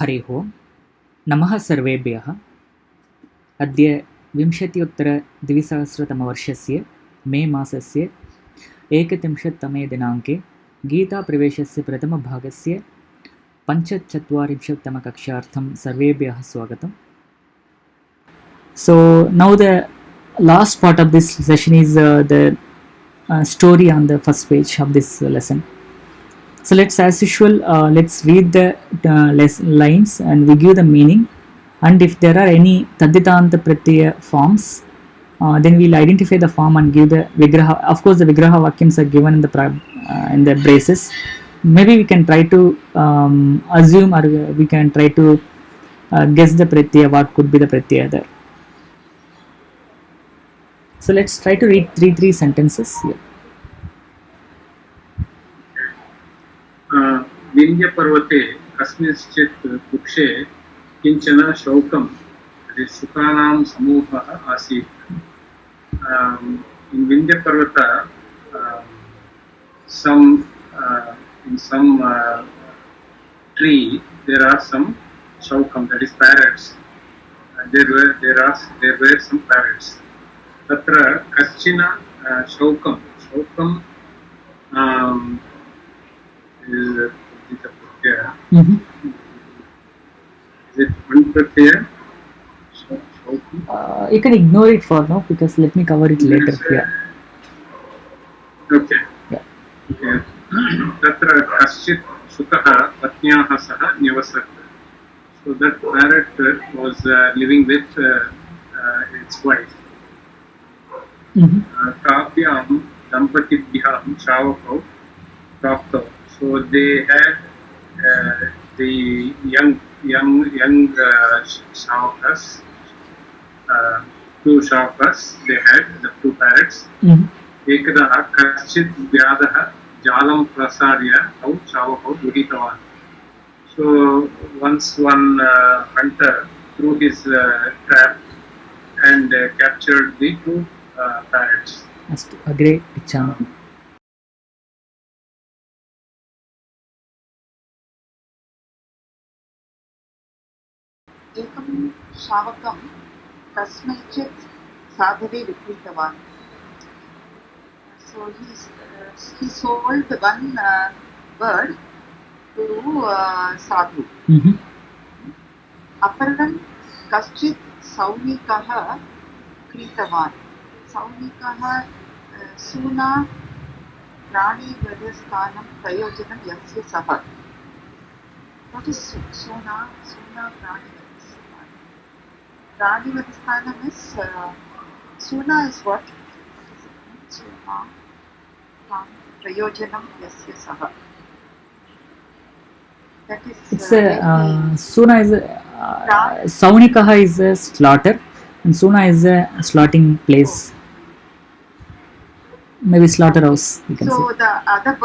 हरिः ओम् नमः सर्वेभ्यः। अद्य 20उत्तरद्विसहस्रतमवर्षस्य मे मासस्य 31तमे दिनाङ्के गीताप्रवेशस्य प्रथमभागस्य 45तमकक्षार्थं सर्वेभ्यः स्वागतम्. So now the last part of this session is the story on the first page of this lesson. So let's, as usual, let's read the lines and we give the meaning, and if there are any taditanta pratyaya forms, then we'll identify the form and give the vigraha. Of course the vigraha vakyams are given in the braces. Maybe we can try to assume, or we can try to guess the pratyaya, what could be the pratyaya there. So let's try to read three sentences here. विन्ध्यपर्वते कस्मिंश्चित् वृक्षे किञ्चन शौकं शुकानां समूहः आसीत्. In Vindhya Parvata, in some tree there are some shaukam, that is parrots. There were some parrots. Tatra kaschina shaukam is it a pratyaya? Is it one pratyaya? You can ignore it for now because let me cover it later. Yeah. Okay. Yeah. Tatra kaschit shukah patnyaah sah nivasat. So that parrot was living with its wife. Kavyam dampatibhyam shavakau praptau. So they had the young shavakas, two shavakas. They had the two parrots. Ekadaha kaschit vyadaha jalam prasarya tau shavakau duritavan. So once one hunter threw his trap and captured the two parrots. Astu agre ichchami. एकं शावकं कस्मैचित् साधवे विक्रीतवान्. So he sold one bird to sadhu. अपरं कश्चित् सौनिकः क्रीतवान्. सौनिकः सूना प्राणिवधस्थानं प्रयोजनं यस्य सः. What is Suna Pranivadhasthanam? Pranivadhasthanam is Suna is what? Suna Prayojanam Yasya Saha. That is. It's Suna is Saunikaha is a slaughter, and Suna is a slaughtering place. Maybe slaughterhouse. You can so say. The other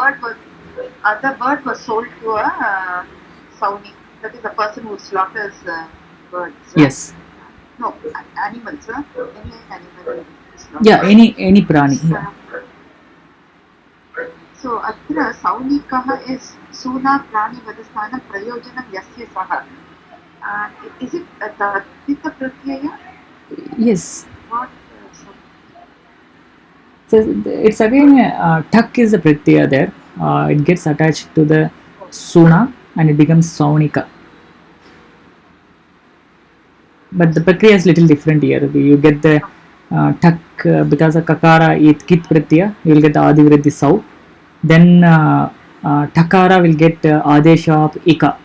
bird was sold to a Sauni. That is the person who slaughters birds. Yes. No, animals. Any animal. Yeah, any prani. Yeah. So atra Saunikah is Suna Pranivadhasthanam Prayojanam Yasya Saha. Is it a Tadita Pratyaya? Yes. What? So it's again Thak is the pratyaya there. It gets attached to the Suna and it becomes Saunika. But the prakriya is little different here. You get the Thak because of Kakara it Kit pratyaya, you will get the Adivriddhi Sau. Then Thakara will get Adesha of Ika.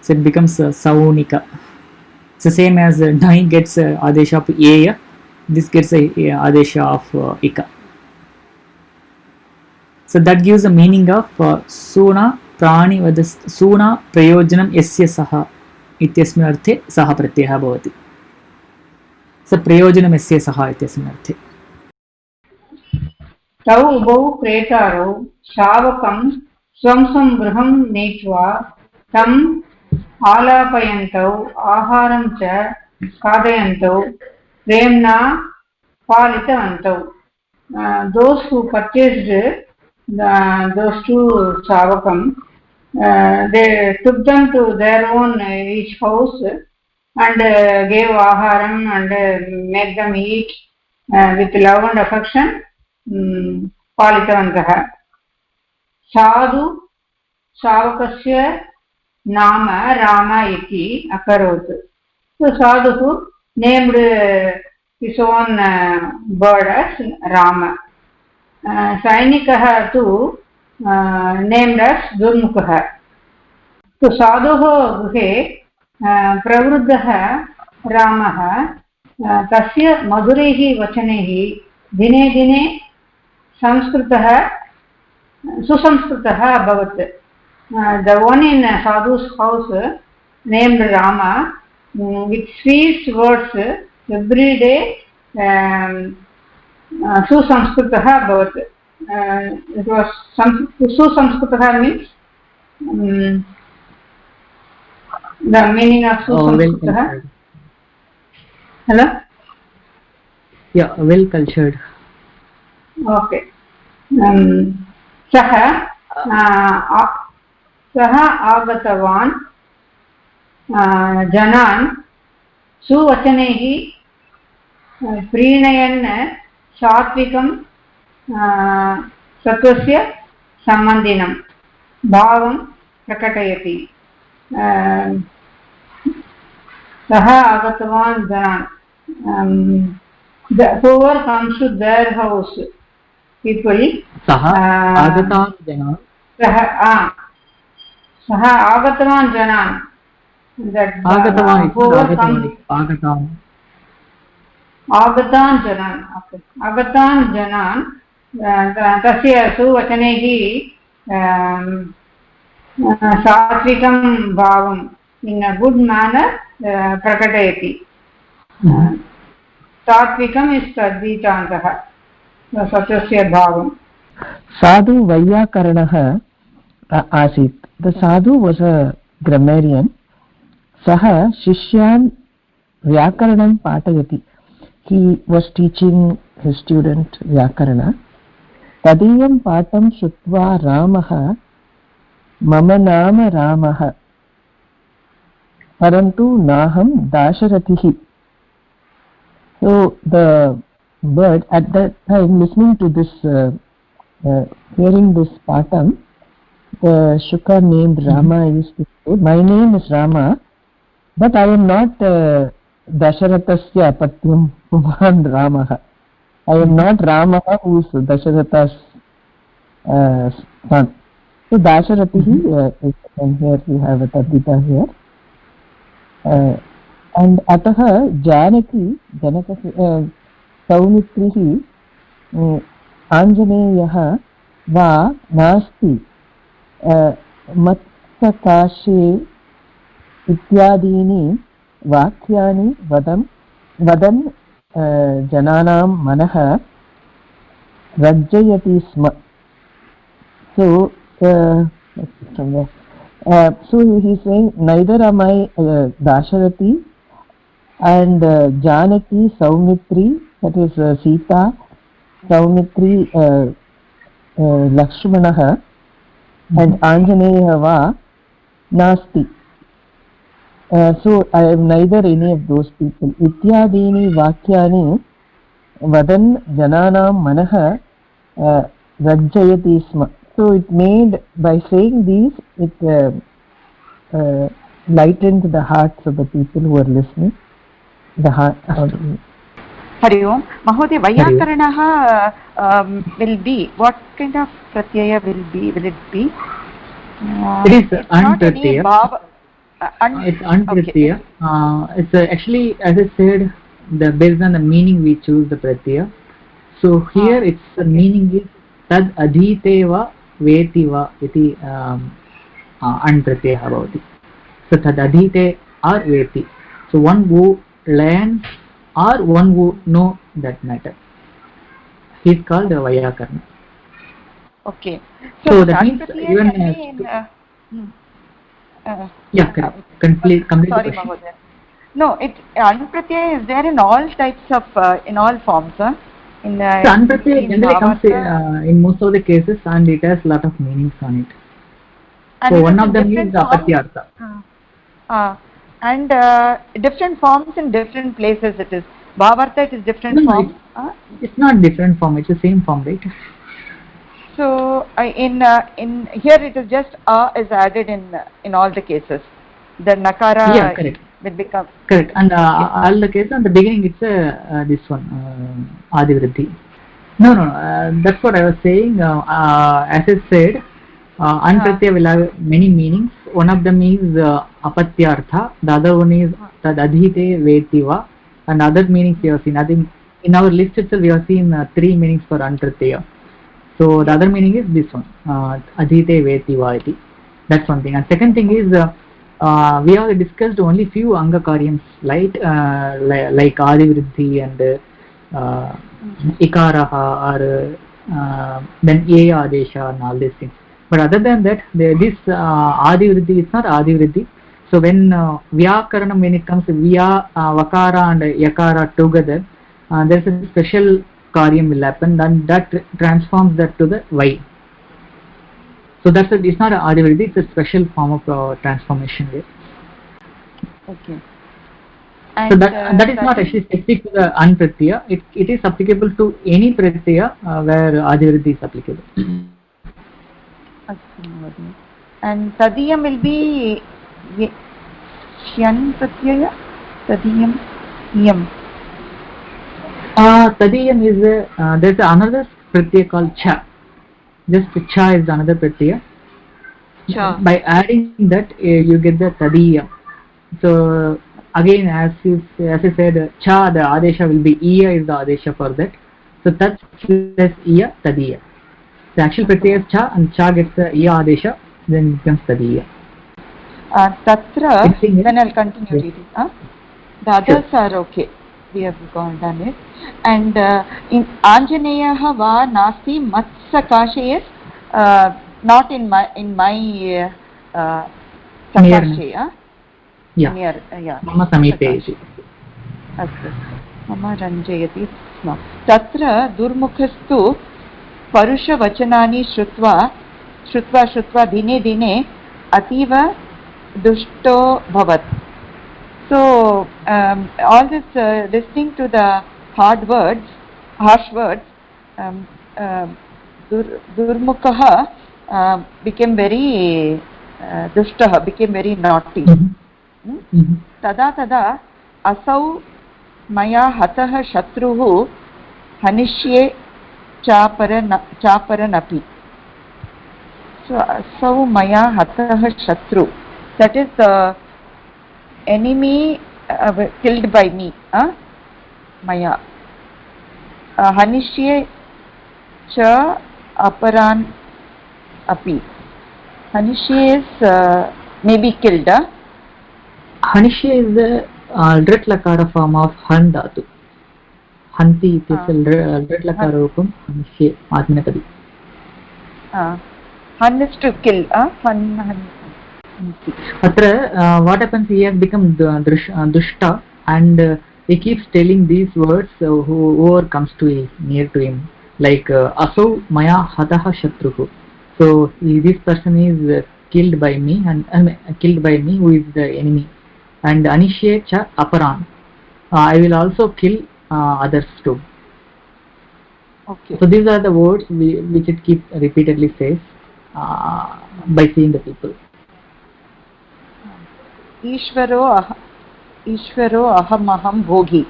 So it becomes Saunika. It's the same as Nai gets Adesha of Eya. This gets Adesha of Ika. So that gives the meaning of Suna Pranivadhasthanam Suna Prayojanam Yasya Saha इत्यस्मिन् अर्थे सः प्रत्ययः भवति. स प्रयोजनं यस्य सः इत्यस्मिन् अर्थे. तौ उभौ क्रेतारौ शावकं स्वं गृहं नीत्वा तम् आलापयन्तौ आहारं च खादयन्तौ प्रेम्णा पालितवन्तौ. Those who purchased those two Savakam, they took them to their own each house and gave aharam and make them eat with love and affection. पालितवन्तः. साधु शावकस्य नाम राम इति अकरोत्. So sadhu named his own bird as Rama. Sainikah too named as Durmukha. So sadhuः गृहे प्रवृद्धः रामः तस्य मधुरैः वचनैः दिने दिने संस्कृतः सुसंस्कृतः अभवत्. The one in Sadhu's house named Rama with sweet words every day susamskritah bhavat. It was susamskritah means the meaning of susamskritah. Hello? Yeah, well cultured. Okay. सः आगतवान् जनान् सुवचनैः प्रीणयन् सात्विकं सत्त्वस्य सम्बन्धिनं भावं प्रकटयति. सः आगतवान् जनान्, whoever comes to their house, people. सः आगतान् जनान्. सः आगतवान् जनान्. आगतान् जनान् तस्य सुवचनैः सात्विकं भावं in a good manner प्रकटयति. सात्विकम् is तद्धितान्तः, सत्यस्य भावम्. साधु वैयाकरणः आसीत्. The sadhu was a grammarian. सः शिष्यान् व्याकरणं पाठयति. He was teaching his student व्याकरण. तदीयं पाठं श्रुत्वा रामः मम नाम रामः परन्तु नाहं दाशरथिः. So the bird at that time, listening to this, hearing this patam, the Shuka named Rama used to say, my name is Rama, but I am not Dasharathasya patyam puman Ramaha. I am not Ramaha who is Dasharatha's son. So Dasharatihi, and here we have a Tadvita here. And atah Janaki, Janaka Saumitrihi Anjaneyah va nasti matsakashe ityadini vakyani vadan jananam manah rajjayati sma. So so he is saying, neither am I Dasharati and Janaki, Saumitri, that is Sita, Saumitri, Lakshmanaha, and Anjaneya va nasti. So I am neither any of those people. Ityadini vakyani vadan jananam manaha rajjayati sma. So it made, by saying these, it lightened the hearts of the people who are listening. The heart. Hari Om. Mahodaya, Vaiyakaranaha will be, what kind of pratyaya will it be? It is Anpratyaya. It's Anpratyaya. Okay. It's actually, as I said, based on the meaning we choose the pratyaya. So here its meaning is tad adhiteva vetiva iti Anpratyaya bhavati. So tad adhite or veti. So one who learns or one who know that matter. He is called a Vaiyakarana. Okay. So that means even yeah, complete sorry, question. Mahodaya. No, Anpratyaya is there in all types of, in all forms, huh? In the, so Anpratyaya generally comes in most of the cases, and it has lot of meanings on it. So it one is of in them is different forms. apatyartha. And different forms in different places. It is bhavartha. It is different No, forms. it's not different form, it's the same form, right? So in here it is just a is added in all the cases. The nakara Yeah, correct. will become Correct. And all the cases, in the beginning it's this one, Adivriddhi. No, that's what I was saying. As I said, Anpratyaya will have many meanings. One of them is apatyartha, the other one is tadadhite vetiva, and other meanings we have seen. I think in our list itself we have seen 3 meanings for Anpratyaya. So the other meaning is this one, adhite vetiva iti. That's one thing. And second thing is we have discussed only few anga karyams, right? Like Adivriddhi and ikaraha or then a adesha and all these things. But other than that, this adivriddhi is not adivriddhi. So when vyakaranam, when it comes to vya, vakara and yakara together, there is a special karyam will happen, and that transforms that to the y. So that's it's not adivriddhi, it's a special form of transformation there. okay. So And that is not actually specific to the Anpratyaya. It is applicable to any pratyaya where Adivriddhi is applicable. And tadiyam will be shyan pratyaya. Tadiyam yam. Tadiyam is there's another pratyaya called cha. Just cha is another pratyaya. Cha. By adding that you get the tadiyam. So again, as I said, cha, the adesha will be iya is the adesha for that. So tat plus iya tadiya. The actual pratyaya is cha, and cha gets the iya adesha, then it becomes tadiya. Tatra, then I'll continue Yes. reading. The others are okay. We have gone done it. And in Anjaneyaha va nasti matsakashe is not in my sakashe. Yeah. Near, yeah. Mama samipe iti. अस्तु मम रञ्जयति स्म तत्र दुर्मुखस्तु परुषवचनानि श्रुत्वा दिने दिने अतीव दुष्टो भवत्. So all this listening to the harsh words, Durmukha became very dushtah, became very naughty. तदा असौ मया हतः शत्रुः हनिष्ये चापरनपि. So असौ मया हतः शत्रु, that is the enemy killed by me. Maya हनिष्ये च aparan api. हनिष्ये is maybe killed. Hanishya is the drit lakara form of han dhatu. Hanti is drit lakara rupam hanishya adminapadi. Han is to kill. Han. Atra what happens, he has become dushta, and he keeps telling these words whoever comes to near to him, like asau maya hataha shatruhu. So this person is killed by me, and killed by me, who is the enemy. And anishye cha aparan, I will also kill others too. Okay. So these are the words which it keeps repeatedly says by seeing the people. Ishvaro aham bhogi.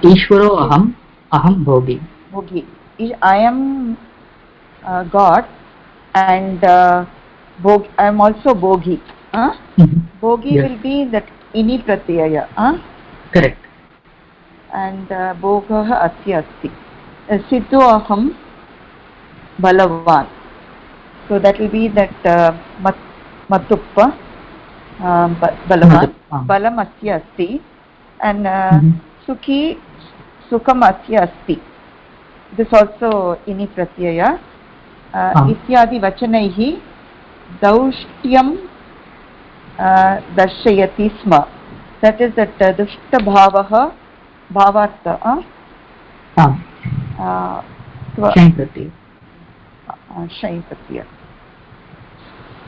Ishvaro aham bhogi. Bhogi. I am God, and I am also bhogi. Bhogi Yes. will be that ini pratyaya. Correct. And bhogah asya asti. Siddho aham balavan. So that will be that matuppa balavan. Balam asya asti. And sukhi sukham asya asti. This also ini pratyaya. Ityadi vachanaihi daushyam darshayati sma. That is that dushta bhavah bhavartha. Shain pratyaya. Shain pratyaya.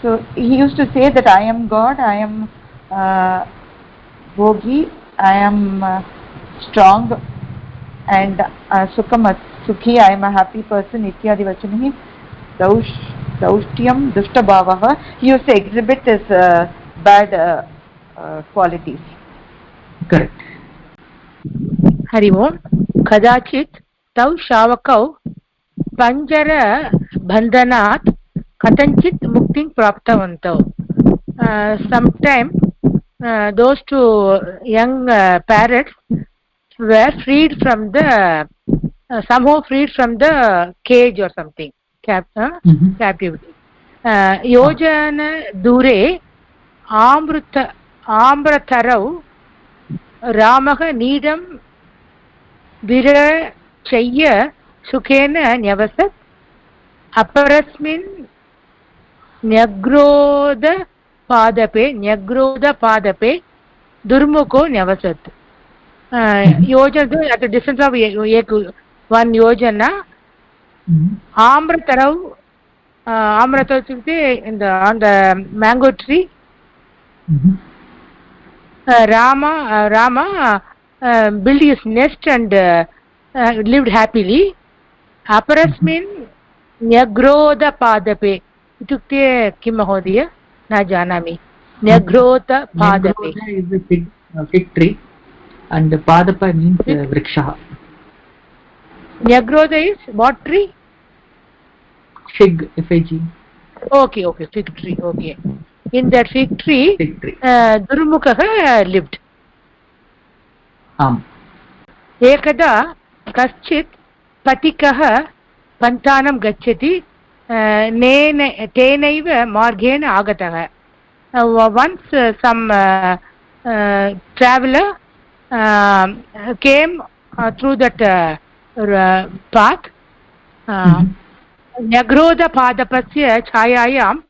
So he used to say that I am God, I am Bhogi, I am strong, and Sukhi, I am a happy person, ityadi vachanihi Daushtyam Dushtabhavaha. He used to exhibit his bad qualities. Correct. Hari ओम् कदाचित् तौ शावकौ पञ्जरबन्धनात् कथञ्चित् मुक्तिं प्राप्तवन्तौ. Sometime those two young parrots were freed from the somehow freed from the cage or something, captivity. Yojana dure आम्रतरौ रामः नीडं विरचय्य सुखेन न्यवसत्. अपरस्मिन् न्यग्रोधपादपे दुर्मुखो न्यवसत्. योजना at a distance of one yojana. Amratarau, Amrata on the mango tree. Rama built his nest and lived happily. Aparasmin Nyagrodha Padape. Itukte kim mahodaya? Na janami. Nyagrodha Padape. Nyagrodha is a fig tree, and Padapa means vriksha. Nyagrodha is what tree? Fig, F-I-G. Okay, fig tree. Okay. In that fig tree, Durmukha lived. Ekada kaschit patikaha pantanam gacchati tenaiva margena agataha. Once some traveler came through that path. Nyagrodha padapasya chayayam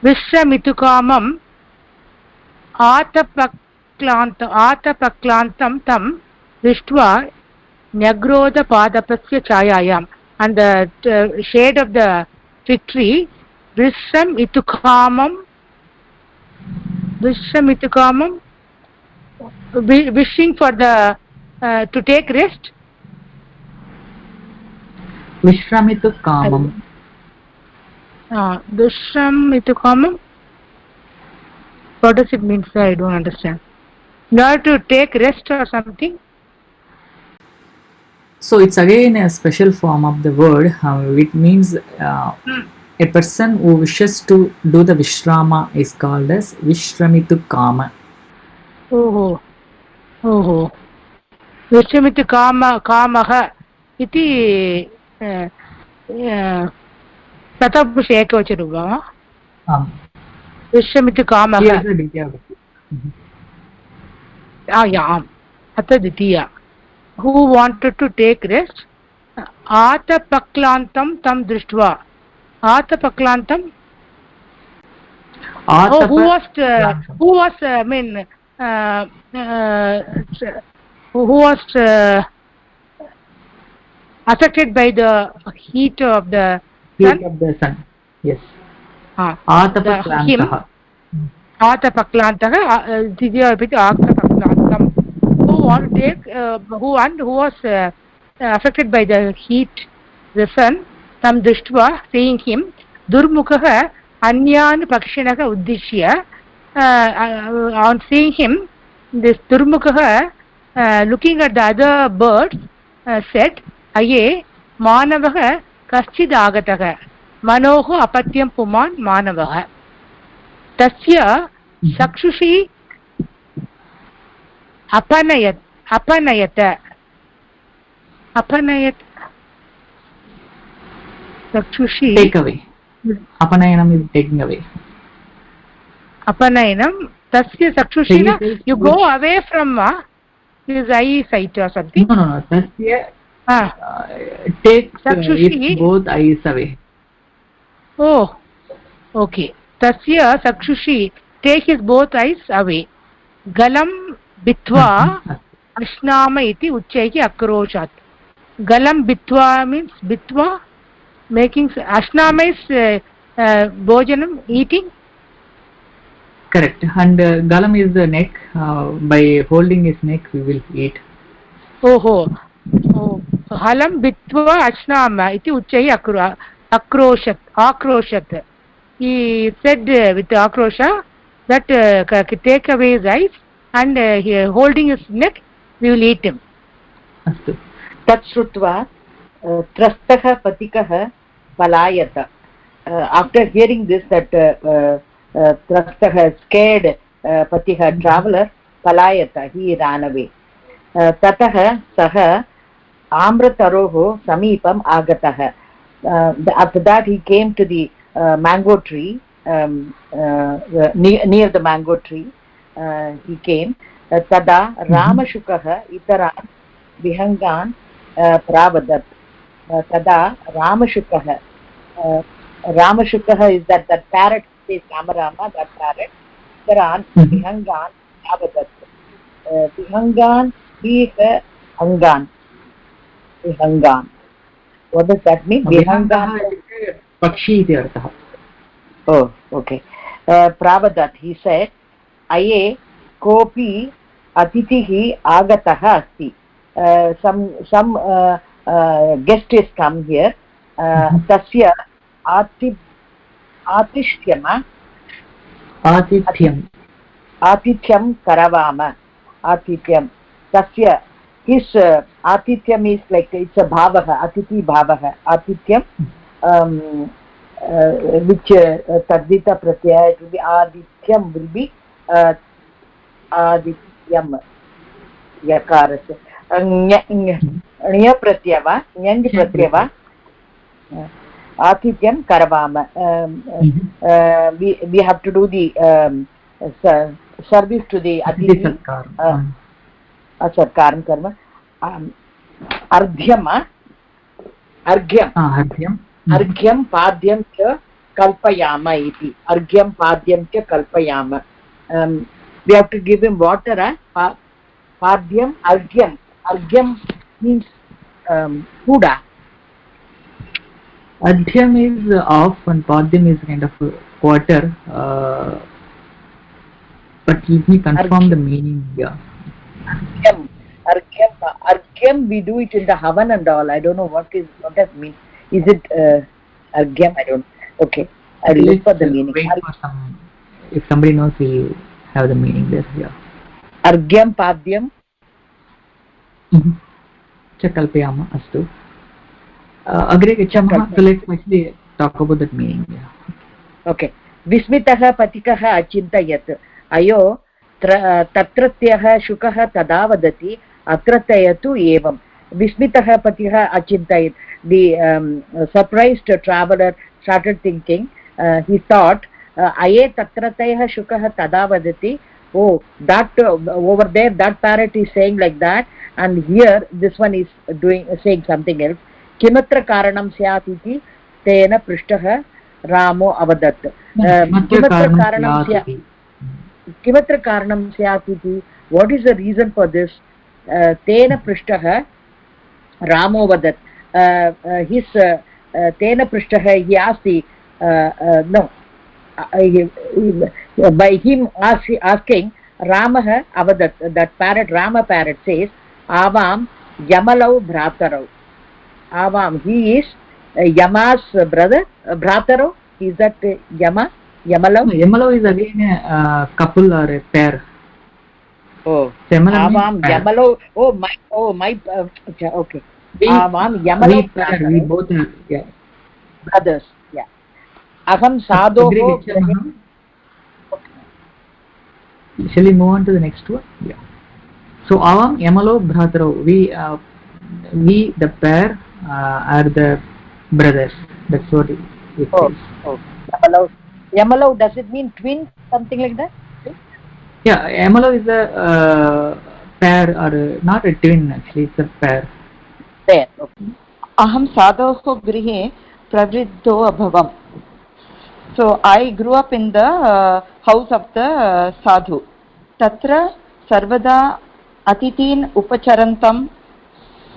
Vishramitukkamam Atapaklantam tam Vishtva Nyagrodha Padapasya Chayayam. And the shade of the fig tree, Vishramitukkamam, wishing for the to take rest. Vishramitukkamam. Vishramitukkamam. What does it mean, sir? I don't understand. Not to take rest or something? So it's again a special form of the word. It means a person who wishes to do the Vishrama is called as Vishramitukama. Oh. Vishramitukamaha iti Pratapusha ekavachanubhava. Vishramitukamaha. Atha Ditiya. Who wanted to take rest? Atapaklantam tam drishtva. Atapaklantam. Who was affected by the heat of the sun? Yes. Atapaklantaha. Atapaklantaha. Atapaklantam. Who was affected by the heat, the sun, tam drishtva, seeing him, durmukha anyan pakshinaha uddishya. On seeing him, this durmukha, looking at the other birds, said, Aye, manavaha kaschid agataha. Manoho apatyam puman manavaha. Tasya sakshushi apanayat sakshushi. Take away. Apanayanam is taking away. Apanayanam. Tasya sakshushina. You go away from his eyesight or something. No. Tasya takes its both eyes away. Oh, okay. Tasya sakshushi, take his both eyes away. Galam bitva ashnama iti uchchaiki akroshat. Galam bitva means bitva, making ashnama is bhojanam, eating? Correct. And galam is the neck. By holding his neck, we will eat. हलं भित्त्वा अश्नाम इति उच्चैः आक्रोशत्. He said with आक्रोश that take away his eyes and holding his neck, we will eat him. अस्तु. तत् श्रुत्वा त्रस्तः पथिकः पलायत. After hearing this, that त्रस्तः scared पथिकः traveler पलायत, he ran away. ततः सः आम्रतरोः समीपम् आगतः. After that he came to the mango tree, near the mango tree he came. तदा रामशुकः इतरान् विहङ्गान् प्रावदत्. तदा रामशुकः is that parrot says Rama, that parrot, इतरान् विहङ्गान् प्रावदत्. विहङ्गान् विहङ्गान्. What does that mean? विहङ्गान् पक्षी इति अर्थः. Oh, okay. Pravadat, he said, aye kopi atitihi agatah asti. Some guest is come here. Tasya atithyam karavama. Atithyam. Tasya, his atithyam is like, it's a bhavaha, atiti bhavaha. Atithyam, which tadita pratyaya, it will be adithyam, will be adityam yakarasya. Nya pratyava, nyang pratyava, atithyam karavama. We have to do the service to the atiti. Sarkaram karma. अर्घ्यं पाद्यं च कल्पयाम इति. अर्घ्यं पाद्यं च कल्पयाम. We have to give him water. Padyam, argyam. Argyam means food. Adhyam is off and padyam is kind of water. But let me confirm the meaning here. Argyam, we do it in the Havan and all. I don't know what does mean. Is it argyam? I don't know. Okay, I'll look for the meaning. Wait for if somebody knows, we'll have the meaning there. Yeah. Argyam padyam. Cha kalpayama. Astu. Agre gachamah. So let's actually talk about that meaning. Yeah. Okay. Vismitah patikah achintayat. Ayo tatratyah shukah tada vadati atratayatu evam. Vismitah patikah achintayat. The surprised traveler started thinking. He thought, aye tatratayah shukah tada vadati. Oh, that over there, that parrot is saying like that, and here this one is saying something else. Kimatra karanam syat iti tena prishtah Ramo avadat. Kimatra karanam syat iti. What is the reason for this? Tena prishtah Ramo avadat. His tena prishtah, he asked the by him asking, Ramah avadat, that parrot, Rama parrot says, Avam Yamalau Bhratarau. Avam, he is Yama's brother, Bhratarau. Is that Yama? Yamalau? No, Yamalau is again a couple or a pair. Oh, Avam Yamalau. Oh my. Okay. Avam Yamalau. We both are, yeah, brothers. Yeah. Aham Sadho. Shall we move on to the next one? Yeah. So Avam Yamalo Bhrataro. We the pair are the brothers. That's what it is. Oh. Yamalo, does it mean twin? Something like that? Yeah, Yamalo is a pair, or not a twin actually, it's a pair. Pair, okay. Aham sadhoh grihe pravriddho abhavam. So I grew up in the house of the sadhu. Tatra sarvada atitin upacharantam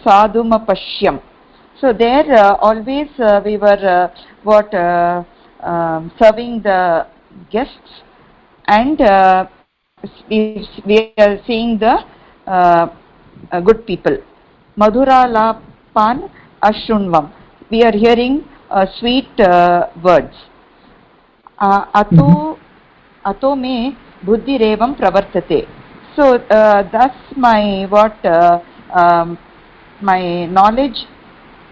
sadhumapashyam. So there always we were serving the guests, and we are seeing the good people. Madhuralapan Ashrunvam. We are hearing sweet words. Ato me buddhirevam pravartate. So that's my my knowledge.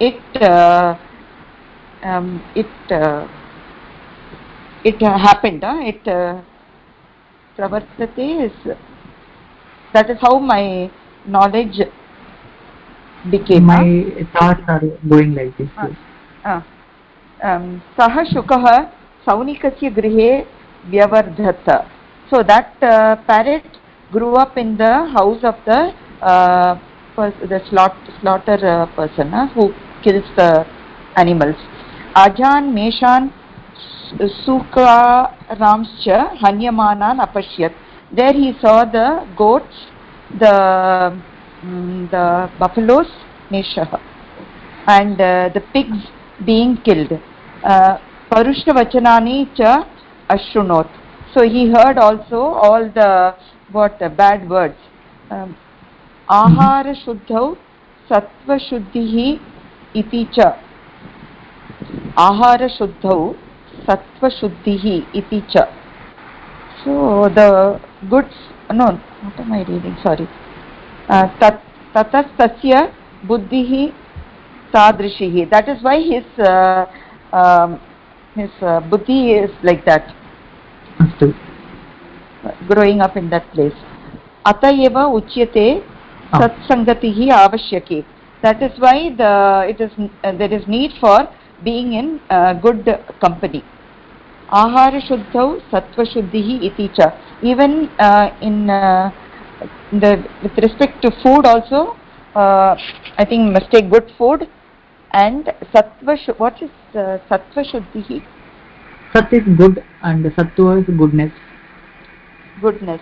It happened. It pravartate is, that is how my knowledge became. My thoughts are going like this. Saha Shukah Saunikasya Grihe Vyavardhata. So that parrot grew up in the house of the slaughter person who kills the animals. Ajan Meshan Sukha Ramscha Hanyamanan Apashyat. There he saw the goats, the buffaloes, Meshaha, and the pigs being killed. Parusha Vachanani cha Ashrunot. So he heard also all the bad words. Ahara Shuddhau Sattva Shuddhihi iti cha. Ahara Shuddhau Sattva Shuddhihi iti cha. So the goods, no, what am I reading? Sorry. Tatastasya Buddhihi Sadrishihi. That is why his buddhi is like that. Growing up in that place. Atayeva uchyate satsangatihi avashyaki. That is why there is need for being in good company. Ahara shuddhau sattva shuddhihi iti cha. Even with respect to food also, I think we must take good food. And sattva, what is sattva shuddhihi? Sat is good and sattva is goodness. Goodness.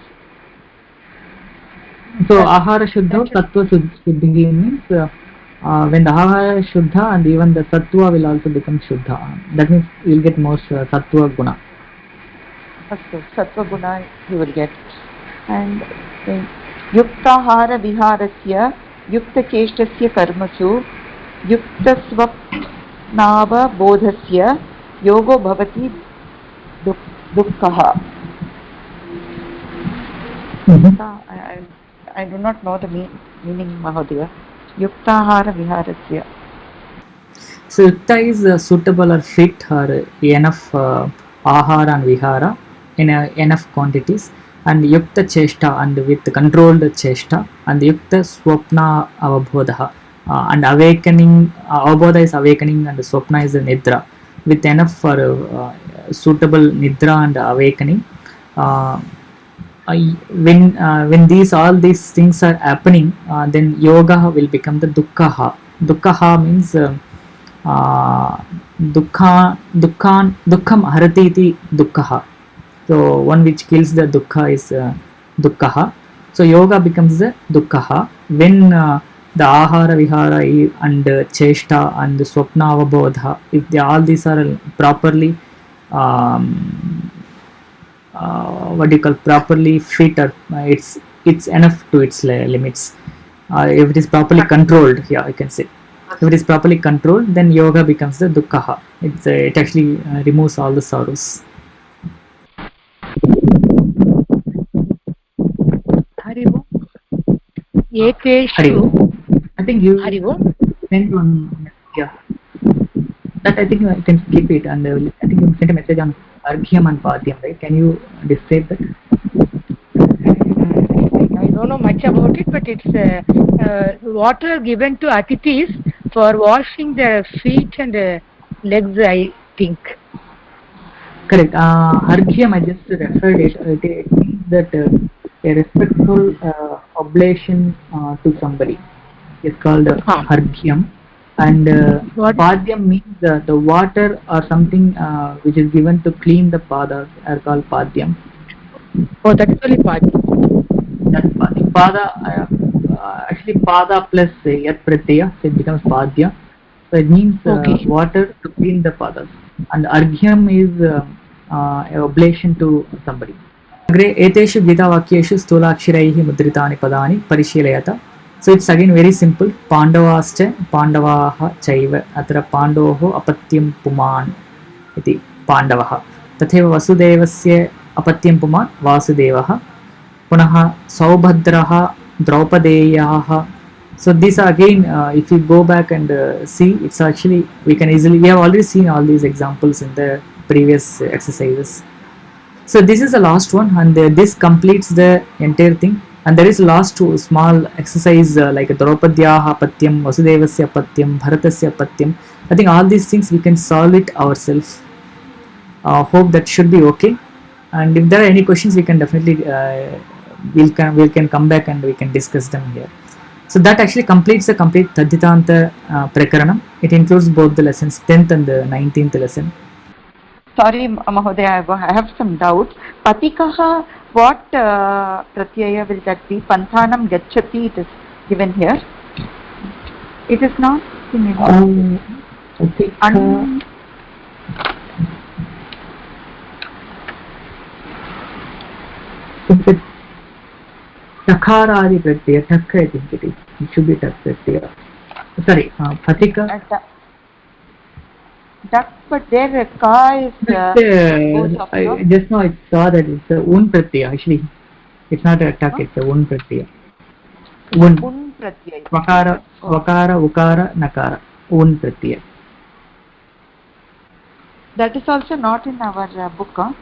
So ahara shuddha, sattva shuddhi means when the ahara is shuddha, and even the sattva will also become shuddha. That means you will get more sattva guna. Sattva guna you will get. And yuktahara viharasya yukta cheshtasya karmasu yukta swapnava bodhasya yogo bhavati dukkhaha. I do not know the meaning, Mahodaya. Yuktahara viharasya. So yukta is suitable or fit or enough ahara and vihara in enough quantities, and yukta cheshta and with controlled cheshta, and yukta swapna avabodha and awakening. Avabodha is awakening and swapna is nidra, with enough for suitable nidra and awakening. When all these things are happening, then yoga will become the dukkha. Dukkha means dukkam harati iti dukkha. So one which kills the dukkha is dukkha. So yoga becomes the dukkha when the ahara vihara and cheshta and the swapna avabodha, if all these are properly properly fit, or it's enough to its limits. If it is properly controlled, I can say, if it is properly controlled, then yoga becomes the dukkha. It actually removes all the sorrows. Harivo. Eteshu. I think you Harivo. sent one. Yeah, that I think I can skip it, and I think you sent a message on Arghyam and Padyam, right? Can you describe that? I don't know much about it, but it's water given to Atithis for washing their feet and legs, I think. Correct. Arghyam, I just referred it. It means that a respectful oblation to somebody is called Arghyam. And Padyam means the water or something which is given to clean the padas are called Padyam. Oh, that's only Padyam. That's Padyam. Pada, actually Pada plus Yat Pratyaya, so it becomes Padya. So it means water to clean the padas. and arghyam is oblation to somebody. अग्रे एतेषु गीतावाक्येषु स्थूलाक्षरैः मुद्रितानि पदानि परिशीलयत. So it's again very simple. पाण्डवाश्च पाण्डवाः चैव. अत्र पाण्डोः अपत्यं पुमान् इति पाण्डवः. तथैव वसुदेवस्य अपत्यं पुमान् वासुदेवः. पुनः सौभद्रः द्रौपदेयाः. So these are again, if you go back and see, it's actually, we have already seen all these examples in the previous exercises. So this is the last one, and this completes the entire thing. And there is last two small exercise like Draupadyaha Apatyam, Vasudevasya Apatyam, Bharatasya Apatyam. I think all these things we can solve it ourselves. Hope that should be okay. And if there are any questions, we can definitely we can come back and we can discuss them here. So that actually completes the complete Tadhitanta Prakaranam. It includes both the lessons, 10th and the 19th lesson. Sorry, Mahodaya, I have some doubts. Patikaha, what pratyaya will that be? Panthanam gacchati, it is given here. It is not in Takaradi pratyaya, takka I think it is. It should be tak pratyaya. Sorry, Patika. Duck, but there ka is I just now I saw that it's a un pratyaya. Actually, it's not a tak, it's a un pratyaya. Un pratyaya. Vakara, vakara, ukara, nakara. Un pratyaya. That is also not in our book, huh?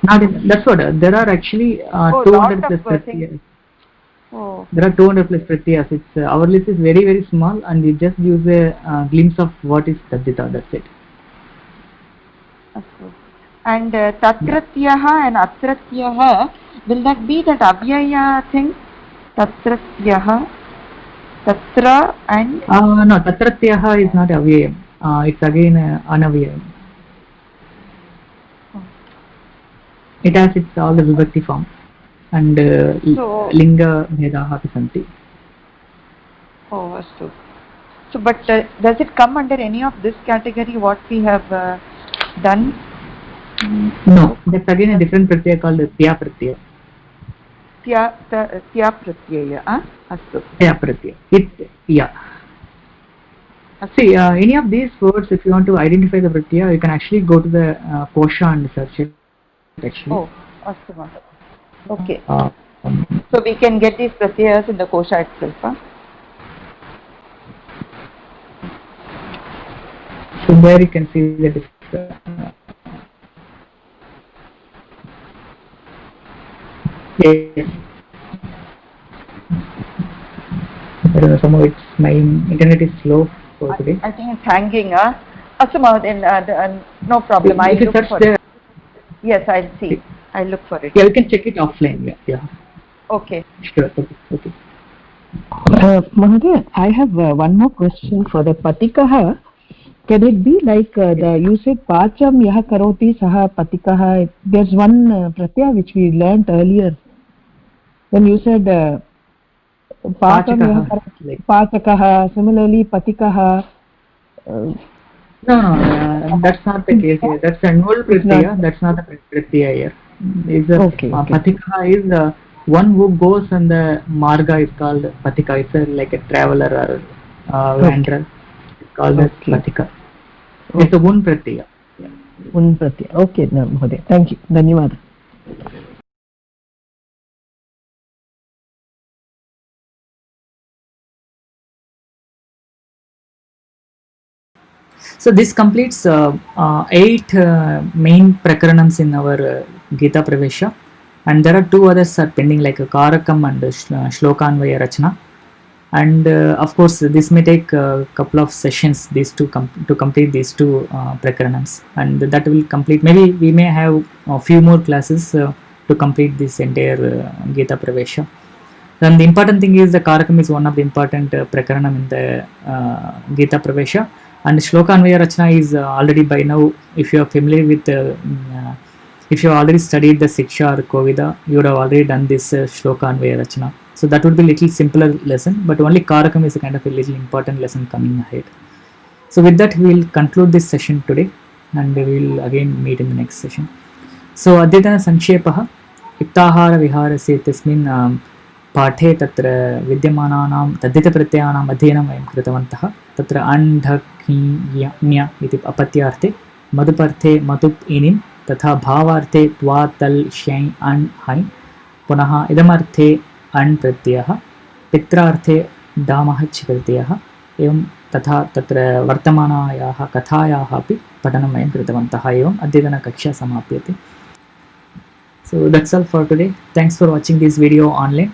Not in, that's what, there are actually 200 plus pratyayas. Oh. There are 200 plus pratyayas. It's our list is very very small, and it just gives a glimpse of what is Tadhita. That's it. Okay. And Tatratyaha and Atratyaha, will that be that avyaya thing? Tatratyaha, Tatra and no, Tatratyaha is not avyayam. It's again anavyayam. It has its all the vibhakti form, and so, linga bhedaha api santi. Oh, astu. So, but does it come under any of this category what we have done? No, that's again a different pratyaya called Tya pratyaya. Tya pratyaya, astu. Tya pratyaya. It, yeah. See, any of these words, if you want to identify the pratyaya, you can actually go to the kosha and search it. Actually. Oh, astu. Okay. So we can get these pratyayas in the kosha itself, huh? So there you can see that yes. I don't know, somehow it's my internet is slow for today. I think it's hanging, huh? Asuma, then no problem. I'll look for it. Yes, I'll see. I'll look for it. Yeah, we can check it offline. Yeah. Okay. Sure. Okay. Mahodaya, I have one more question for the Patikaha. Can it be like you said Pacham Yaha Karoti Saha Patikaha? There's one pratyaya which we learnt earlier. When you said Pacham Yaha Karoti Pachakaha, similarly Patikaha. No, that's not the case here. That's a null pratyaya. That's not the pratyaya here. Okay. Patika is one who goes on the marga is called Patika. It's like a traveler or wanderer. It's called Patika. It's a one pratyaya. One pratyaya. Okay, Mahodaya. Thank you. Dhanyawad. So this completes 8 main prakaranams in our Gita Pravesha, and there are 2 others are pending like Karakam and Shlokanvaya Rachana, and of course this may take a couple of sessions these two to complete these 2 prakaranams, and that will complete. Maybe we may have a few more classes to complete this entire Gita Pravesha. Then the important thing is the Karakam is one of the important prakaranam in the Gita Pravesha. And Shlokanvaya Rachana is already by now, if you are familiar with, if you have already studied the Siksha or Kovida, you would have already done this Shlokanvaya Rachana. So that would be a little simpler lesson, but only Karakam is a kind of a little important lesson coming ahead. So with that, we will conclude this session today. and we will again meet in the next session. So अद्यतनसङ्क्षेपः युक्ताहारविहारस्य इत्यस्मिन् पाठे तत्र विद्यमानानां तद्धितप्रत्ययानाम् अध्ययनं वयं कृतवन्तः. तत्र अण् ढक् ञ इति अपत्यार्थे, मदुपर्थे मतुप् इनिन्, तथा भावार्थे त्वा तल् श्यै अण् है, पुनः इदमर्थे अण् प्रत्ययः, पित्रार्थे डामहच् प्रत्ययः, एवं तथा तत्र वर्तमानायाः कथायाः अपि पठनं वयं कृतवन्तः. एवम् अद्यतनकक्षा समाप्यते. So that's all for today. Thanks for watching this video online.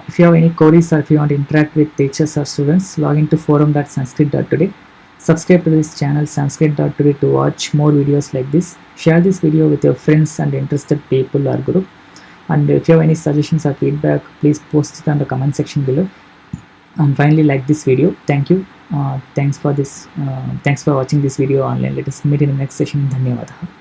If you have any queries or if you want to interact with teachers or students, log into forum.sanskrit.today. Subscribe to this channel sanskrit.today to watch more videos like this. Share this video with your friends and interested people or group. And if you have any suggestions or feedback, please post it on the comment section below. And finally, like this video. Thank you. Thanks for watching this video online. Let us meet in the next session. Dhanyavadah.